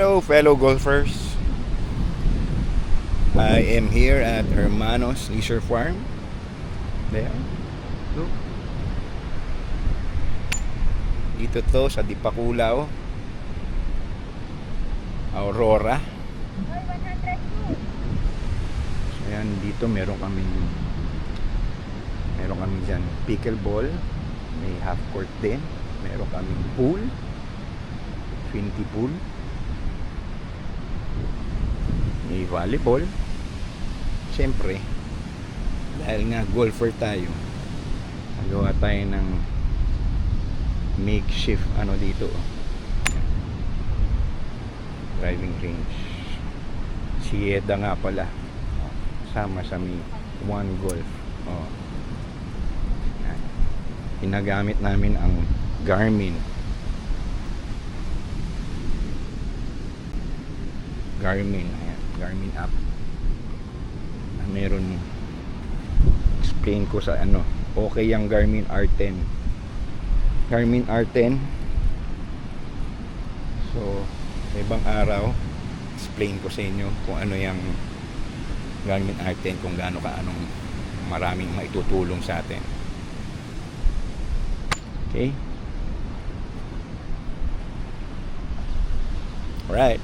Hello fellow golfers. I am here at Hermanos Leisure Farm. There. Look. Dito to sa Dipakulaw, Aurora. So yan, dito meron kami dyan pickleball, may half court din, meron kaming pool, infinity pool, may volleyball. Siyempre, dahil nga golfer tayo, nagawa tayo ng makeshift dito, driving range. Si Eda nga pala sama sa may One Golf. Ginagamit namin ang Garmin app. Meron, explain ko sa okay yung Garmin R10. So sa ibang araw explain ko sa inyo kung ano yung Garmin R10, kung gaano anong maraming maitutulong sa atin. Okay, alright.